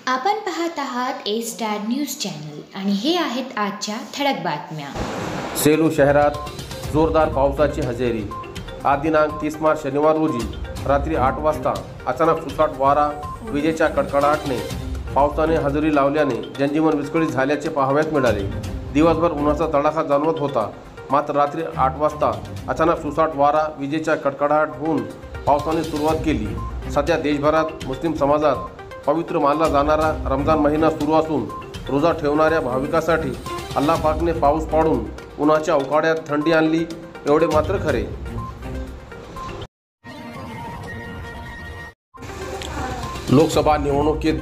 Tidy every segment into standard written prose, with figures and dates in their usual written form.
आपण पाहत आहात ए स्टार न्यूज चॅनल आणि हे आहेत आजच्या ठळक बातम्या। सेलू शहरात जोरदार पावसाची हजेरी। आज दिनांक 30 मार्च शनिवार रोजी रात्री 8 वाजता अचानक सुसाट वारा विजेच्या कडकडाटाने पावसाने हजेरी लावल्याने जनजीवन विस्कळीत झाल्याचे पाहावयास मिळाले। दिवसभर उन्हाचा तडाखा जाणवत होता, मात्र रात्री 8 वाजता अचानक सुसाट वारा विजेच्या कडकडाट होऊन पावसाने सुरुवात केली। सध्या देशभरात मुस्लिम समाजात पवित्र मानला जाणारा रमजान महिना सुरू असून रोजा ठेवणाऱ्या भाविकांसाठी अल्लाह पाकने पाऊस पाडून उन्हाच्या उकाड्यात थंडी आणली एवढे मात्र खरे। लोकसभा निवडणुकीत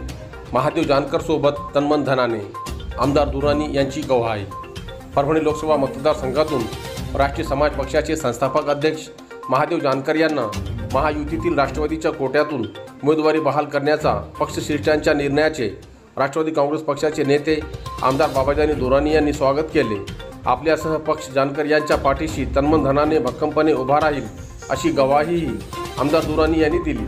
महादेव जानकर सोबत तनमन धनाने आमदार दुराणी यांची गवाही। परभणी लोकसभा मतदारसंघातून राष्ट्रीय समाज पक्षाचे संस्थापक अध्यक्ष महादेव जानकर यांना महायुतीतील राष्ट्रवादीच्या कोट्यातून उमेदवारी बहाल करण्याचा पक्षश्रेष्ठींच्या निर्णयाचे राष्ट्रवादी काँग्रेस पक्षाचे नेते आमदार बाबाजानी दुराणी यांनी स्वागत केले। आपल्यासह पक्ष जानकर यांच्या पाठीशी तनमन धनाने भक्कमपणे उभा राहील अशी गवाहीही आमदार दुराणी यांनी दिली।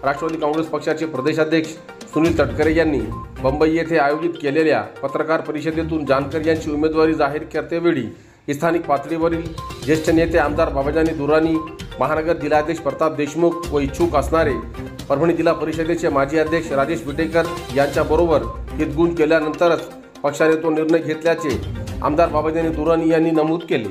राष्ट्रवादी काँग्रेस पक्षाचे प्रदेशाध्यक्ष सुनील तटकरे यांनी मुंबई येथे आयोजित केलेल्या पत्रकार परिषदेतून जानकर यांची उमेदवारी जाहीर करतेवेळी स्थानिक पातळीवरील ज्येष्ठ नेते आमदार बाबाजानी दुराणी, महानगर जिल्हाध्यक्ष प्रताप देशमुख व इच्छुक असणारे परभणी जिल्हा परिषदेचे माजी अध्यक्ष राजेश विटेकर यांच्याबरोबर हितगुंज केल्यानंतरच पक्षाने तो निर्णय घेतल्याचे आमदार बाबाजानी दुराणी यांनी नमूद केले।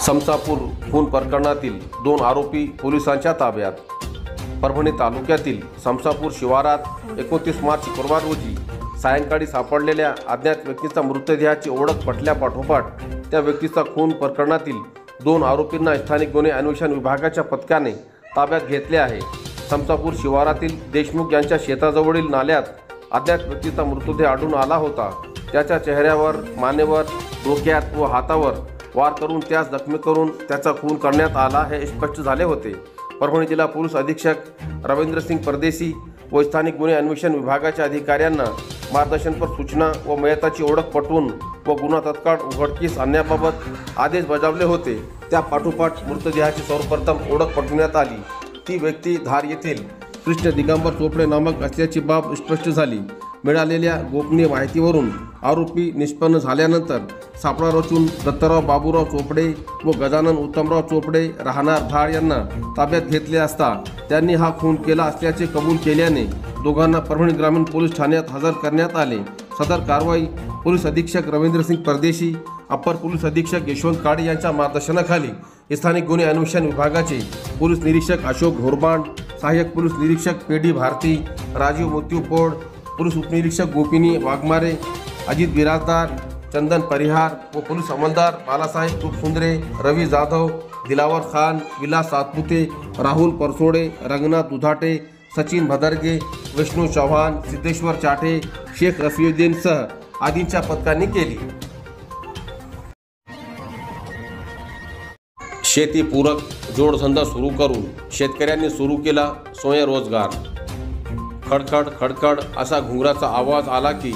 समसापूर खून प्रकरणातील 2 आरोपी पोलिसांच्या ताब्यात। परभणी तालुक्यातील समसापूर शिवारात 29 मार्च शुक्रवार रोजी सायंकाळी सापडलेल्या अज्ञात व्यक्तीचा मृतदेहाची ओळख पटल्यापाठोपाठ त्या व्यक्तीचा खून प्रकरणातील 2 आरोपींना स्थानिक गुन्हे अन्वेषण विभागाच्या पथकाने ताब्यात घेतले आहे। समसापूर शिवारातील देशमुख यांच्या शेताजवळील नाल्यात अज्ञात व्यक्तीचा मृतदेह आढळून आला होता। त्याच्या चेहऱ्यावर, मानेवर, डोक्यात व हातावर वार करून त्यास जखमी करून त्याचा खून करण्यात आला हे स्पष्ट झाले होते। परभणी जिल्हा पोलीस अधीक्षक रवींद्रसिंग परदेशी व स्थानिक गुन्हे अन्वेषण विभागाच्या अधिकाऱ्यांना मार्गदर्शनपर सूचना व मयताची ओळख पटवून व गुन्हा तत्काळ उघडकीस आणण्याबाबत आदेश बजावले होते। त्या पाठोपाठ मृतदेहाची सर्वप्रथम ओळख पटवण्यात आली। ती व्यक्ती धार येथील कृष्ण दिगंबर चोपडे नामक असल्याची बाब स्पष्ट झाली। मिळालेल्या गोपनीय माहितीवरून आरोपी निष्पन्न झाल्यानंतर सापळा रचून दत्तराव बाबूराव चोपडे व गजानन उत्तमराव चोपडे राहणार धाड यांना ताब्यात घेतले असता त्यांनी हा खून केला असल्याचे कबूल केल्याने दोघांना परभणी ग्रामीण पोलीस ठाण्यात हजर करण्यात आले। सदर कारवाई पोलीस अधीक्षक रवींद्रसिंग परदेशी, अप्पर पोलीस अधीक्षक यशवंत काळे यांच्या मार्गदर्शनाखाली स्थानिक गुन्हे अन्वेषण विभागाचे पोलीस निरीक्षक अशोक घोरबांड, सहाय्यक पोलीस निरीक्षक पेडी भारती, राजीव मोत्यूपोड, पोलीस उपनिरीक्षक गोपिनी वाघमारे, अजित बिराजदार, चंदन परिहार व पोलीस अंमलदार बालासाहेब तुपसुंदरे, रवी जाधव, दिलावर खान, विलास सातपुते, राहुल परसोडे, रंगनाथ दुधाटे, सचिन भदरगे, विष्णू चव्हाण, सिद्धेश्वर चाटे, शेख रफीउद्दीन सह आदींच्या पथकांनी केली। शेतीपूरक जोडधंदा सुरू करून शेतकऱ्यांनी सुरू केला स्वयंरोजगार। खडखड खडखड असा घुंगराचा आवाज आला की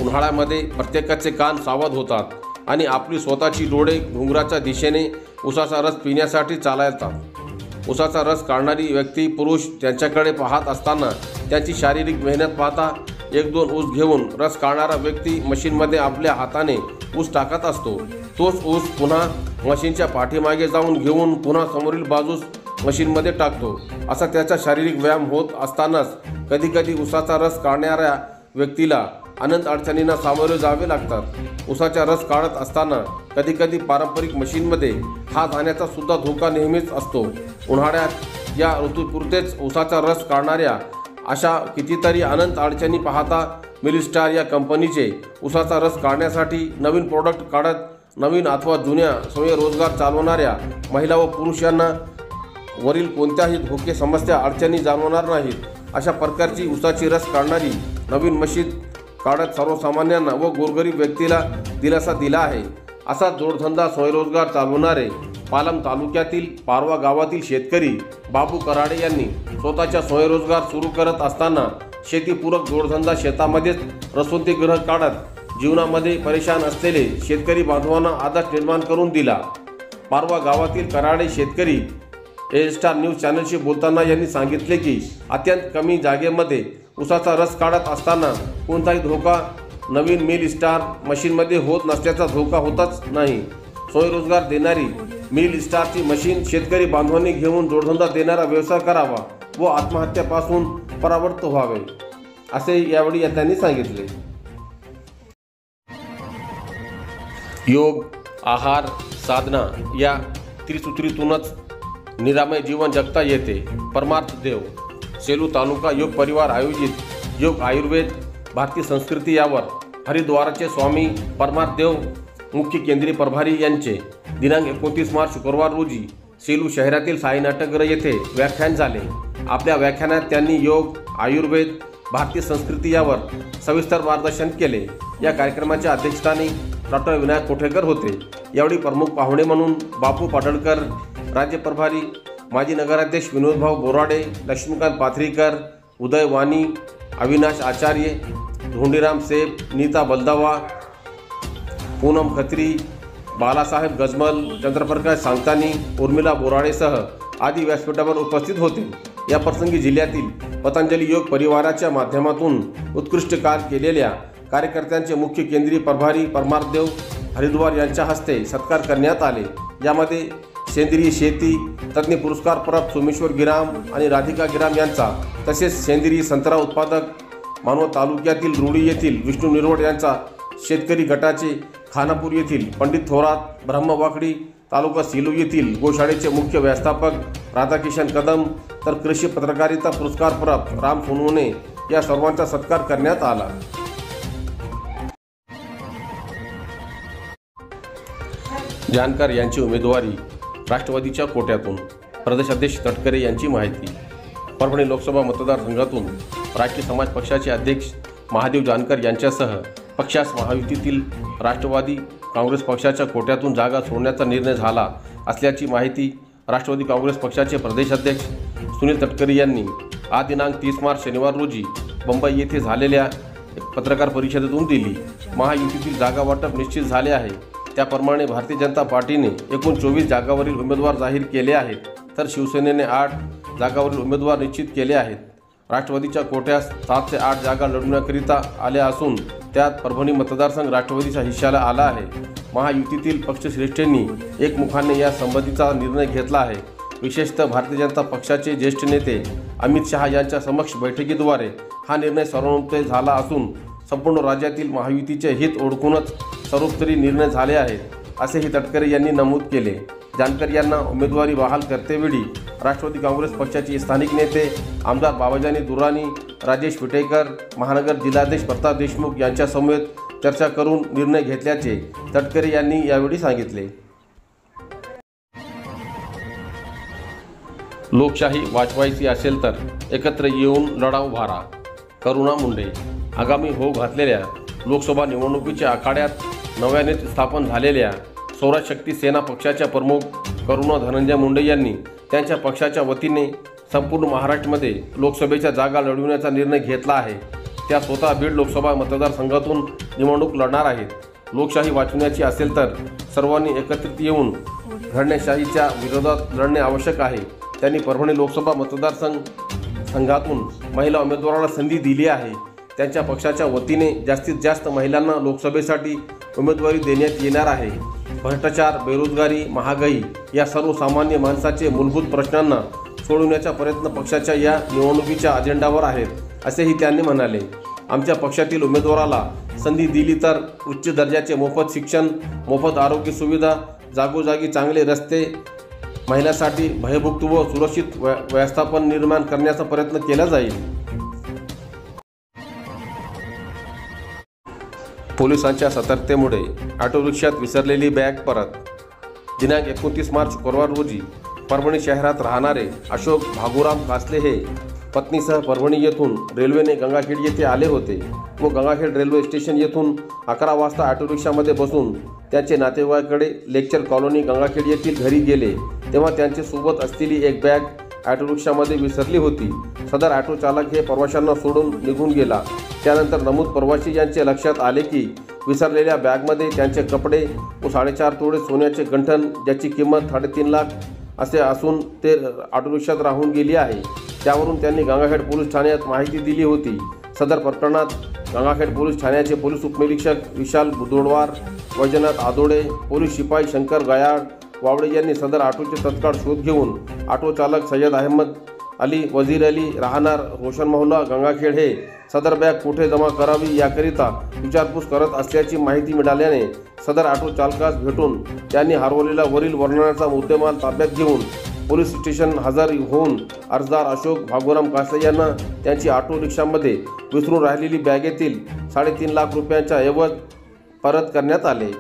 उन्हाळ्यामध्ये प्रत्येकाचे कान सावध होतात आणि आपली स्वतःची डोळे घुंगराच्या दिशेने उसाचा रस पिण्यासाठी चालतात। उसाचा रस काढणारी व्यक्ती पुरुष त्यांच्याकडे पाहत असताना त्यांची शारीरिक मेहनत पाहता 1-2 ऊस घेऊन रस काढणारा व्यक्ती मशीनमध्ये आपल्या हाताने ऊस टाकत असतो। तोच ऊस पुन्हा मशीनच्या पाठीमागे जाऊन घेऊन पुन्हा समोरील बाजूस मशीनमध्ये टाकतो। असा त्याचा शारीरिक व्यायाम होत असतानाच कधीकधी उसाचा रस काढणाऱ्या व्यक्तीला अनंत अडचणींना सामोरे जावे लागतात। उसाचा रस काढत असताना कधीकधी पारंपरिक मशीनमध्ये हात जाण्याचा सुद्धा धोका नेहमीच असतो। उन्हाळ्यात या ऋतूपुरतेच उसाचा रस काढणाऱ्या अशा कितीतरी अनंत अडचणी पाहता मिलस्टार या कंपनीचे उसाचा रस काढण्यासाठी नवीन प्रोडक्ट काढत नवीन अथवा जुन्या स्वयंरोजगार चालवणाऱ्या महिला व पुरुष यांना वरील कोणत्याही धोके, समस्या, अडचणी जाणवणार नाहीत अशा प्रकारची उसाची रस काढणारी नवीन मशीन काढत सर्वसामान्यांना व गोरगरीब व्यक्तीला दिलासा दिला आहे। असा जोडधंदा स्वयंरोजगार चालवणारे पालम तालुक्यातील पारवा गावातील शेतकरी बाबू कराडे यांनी स्वतःचा स्वयंरोजगार सुरू करत असताना शेतीपूरक जोडधंदा शेतामध्येच रसवंतीगृह काढत जीवनामध्ये परेशान असलेले शेतकरी बांधवांना आदर्श निर्माण करून दिला। पारवा गावातील कराडे शेतकरी ए स्टार न्यूज चॅनलशी बोलताना यांनी सांगितले की अत्यंत कमी जागेमध्ये ऊसाचा रस काढत असताना कोणताही धोका नवीन मिल स्टार मशीनमध्ये होत नसल्याचा धोका होतच नाही. स्वयंरोजगार देणारी मिल स्टारची मशीन शेतकरी बांधवांनी घेऊन जोडधंदा देणारा व्यवसाय करावा व आत्महत्यापासून परावृत्त व्हावे असे यावेळी त्यांनी सांगितले. योग, आहार, साधना या त्रिसूत्रीतूनच निरामय जीवन जगता येते. परमार्थ देव, सेलू तालुका योग परिवार आयोजित योग आयुर्वेद भारतीय संस्कृती यावर हरिद्वारचे स्वामी परमार्थ देव मुख्य केंद्रीय प्रभारी यांचे दिनांक 29 मार्च शुक्रवार रोजी सेलू शहरातील साई नाट्यगृह येथे व्याख्यान झाले. आपल्या व्याख्यानात त्यांनी योग, आयुर्वेद, भारतीय संस्कृती यावर सविस्तर मार्गदर्शन केले. या कार्यक्रमाच्या अध्यक्षस्थानी डॉक्टर विनायक कोठेकर होते. यावेळी प्रमुख पाहुणे म्हणून बापू पाडळकर, राज्य प्रभारी, माजी नगराध्यक्ष विनोदभाऊ बोराडे, लक्ष्मीकांत पाथरीकर, उदय वाणी, अविनाश आचार्य, धोंडीराम सेठ, नीता बलदावा, पूनम खत्री, बालासाहेब गजमल, चंद्रप्रकाश सांगतानी, उर्मिला बोराडेसह आदी व्यासपीठावर उपस्थित होते. या प्रसंगी जिल्ह्यातील पतंजली योग परिवाराच्या माध्यमातून उत्कृष्ट कार्य केलेल्या कार्यकर्त्यांचे मुख्य केंद्रीय प्रभारी परमार्थदेव हरिद्वार यांच्या हस्ते सत्कार करण्यात आले. यामध्ये सेंद्रिय शेती तज्ञ पुरस्कारप्राप्त सोमेश्वर गिराम आणि राधिका गिराम यांचा, तसेच सेंद्रिय संत्रा उत्पादक मानवत तालुक्यातील रुडी येथील विष्णू निरवड यांचा, शेतकरी गटाचे खानापूर येथील पंडित थोरात, ब्रह्मवाकडी तालुका सेलू येथील गोशाळेचे मुख्य व्यवस्थापक राधाकिशन कदम, तर कृषी पत्रकारिता पुरस्कारप्राप्त राम सोनवणे या सर्वांचा सत्कार करण्यात आला. जानकर यांची उमेदवारी राष्ट्रवादीच्या कोट्यातून, प्रदेशाध्यक्ष तटकरे यांची माहिती. परभणी लोकसभा मतदारसंघातून राष्ट्रीय समाज पक्षाचे अध्यक्ष महादेव जानकर यांच्यासह पक्षास महायुतीतील राष्ट्रवादी काँग्रेस पक्षाच्या कोट्यातून जागा सोडण्याचा निर्णय झाला असल्याची माहिती राष्ट्रवादी काँग्रेस पक्षाचे प्रदेशाध्यक्ष सुनील तटकरे यांनी आज दिनांक 30 मार्च शनिवार रोजी मुंबई येथे झालेल्या पत्रकार परिषदेतून दिली. महायुतीतील जागा वाटप निश्चित झाले आहे. त्याप्रमाणे भारतीय जनता पार्टीने एकूण 24 जागावरील उमेदवार जाहीर केले आहेत, तर शिवसेनेने 8 जागावरील उमेदवार निश्चित केले आहेत. राष्ट्रवादीच्या कोट्यास 7 ते 8 जागा लढवण्याकरिता आल्या असून त्यात परभणी मतदारसंघ राष्ट्रवादीच्या हिश्श्याला आला आहे. महायुतीतील पक्षश्रेष्ठींनी एकमुखाने या संबंधीचा निर्णय घेतला आहे. विशेषतः भारतीय जनता पक्षाचे ज्येष्ठ नेते अमित शहा यांच्या समक्ष बैठकीद्वारे हा निर्णय सर्वानुमते झाला असून संपूर्ण राज्यातील महायुतीचे हित ओळखूनच सर्वोत्तरी निर्णय झाले आहेत, असेही तटकरे यांनी नमूद केले. जानकर यांना उमेदवारी बहाल करतेवेळी राष्ट्रवादी काँग्रेस पक्षाचे स्थानिक नेते आमदार बाबाजानी दुर्राणी, राजेश विटेकर, महानगर जिल्हाध्यक्ष प्रताप देशमुख यांच्यासमवेत चर्चा करून निर्णय घेतल्याचे तटकरे यांनी यावेळी सांगितले. लोकशाही वाचवायची असेल तर एकत्र येऊन लढा उभारा. करुणा मुंडे. आगामी होऊ घातलेल्या लोकसभा निवडणुकीच्या आखाड्यात नव्याने स्थापन झालेल्या स्वराज शक्ती सेना पक्षाच्या प्रमुख करुणा धनंजय मुंडे यांनी त्यांच्या पक्षाच्या वतीने संपूर्ण महाराष्ट्रामध्ये लोकसभेच्या जागा लढविण्याचा निर्णय घेतला आहे. त्या स्वतः बीड लोकसभा मतदारसंघातून निवडणूक लढणार आहेत. लोकशाही वाचवण्याची असेल तर सर्वांनी एकत्रित येऊन घराणेशाहीच्या विरोधात लढणे आवश्यक आहे. त्यांनी परभणी लोकसभा मतदारसंघातून महिला उमेदवाराला संधी दिली आहे. त्यांच्या पक्षाच्या वतीने जास्तीत जास्त महिलांना लोकसभेसाठी उमेदवारी देण्यात येणार आहे. भ्रष्टाचार, बेरोजगारी, महागाई या सर्वसामान्य माणसाचे मूलभूत प्रश्नांना सोडवण्याचा प्रयत्न पक्षाच्या या निवडणुकीच्या अजेंडावर आहेत, असेही त्यांनी म्हणाले. आमच्या पक्षातील उमेदवाराला संधी दिली तर उच्च दर्जाचे मोफत शिक्षण, मोफत आरोग्य सुविधा, जागोजागी चांगले रस्ते, महिलांसाठी भयमुक्त व सुरक्षित व्यवस्थापन निर्माण करण्याचा प्रयत्न केला जाईल. पोलिसांच्या सतर्कतेमुळे ऑटो रिक्षात विसरलेली बॅग परत. दिनांक 29 मार्च शुक्रवार रोजी परभणी शहरात राहणारे अशोक भागुराम कासले हे पत्नीसह परभणी येथून रेल्वेने गंगाखेड येथे आले होते व गंगाखेड रेल्वे स्टेशन येथून 11 वाजता ऑटो रिक्षामध्ये बसून त्यांचे नातेवाईकाकडे लेक्चर कॉलनी गंगाखेड येथील घरी गेले. तेव्हा त्यांचे सोबत असलेली एक बॅग ऑटो रिक्षामध्ये विसरली होती. सदर ऑटो चालक हे प्रवाशांना सोडून निघून गेला. त्यानंतर नमूद प्रवासी यांचे लक्षात आले की विसरलेल्या बॅगमध्ये त्यांचे कपडे व 4.5 तोळे सोन्याचे गंठण, ज्याची किंमत 3.5 लाख असे असून ते ऑटो रिक्षात राहून गेली आहे। त्यावरून त्यांनी गंगाखेड पोलीस ठाण्यात माहिती दिली होती। सदर प्रकरणात गंगाखेड पोलीस ठाण्याचे पोलीस उपनिरीक्षक विशाल बुदोडवार, वैजनाथ आदोडे, पोलीस शिपाई शंकर गयाळ वावडे यांनी सदर ऑटोचे तत्काळ शोध घेऊन ऑटो चालक सय्यद अहमद अली वजीर अली राहणार रोशन मोहल्ला गंगाखेड हे सदर बॅग कुठे जमा करावी याकरिता विचारपूस करत असल्याची माहिती मिळाल्याने सदर ऑटो चालकास भेटून त्यांनी हरवलेला वरील वर्णनाचा मुद्देमाल ताब्यात घेऊन पोलीस स्टेशन हजर होऊन अर्जदार अशोक भागोराम कासले यांना त्यांची ऑटो रिक्षामध्ये विसरून राहिलेली बॅगेतील 3.5 लाख रुपयांचा ऐवज परत करण्यात आले।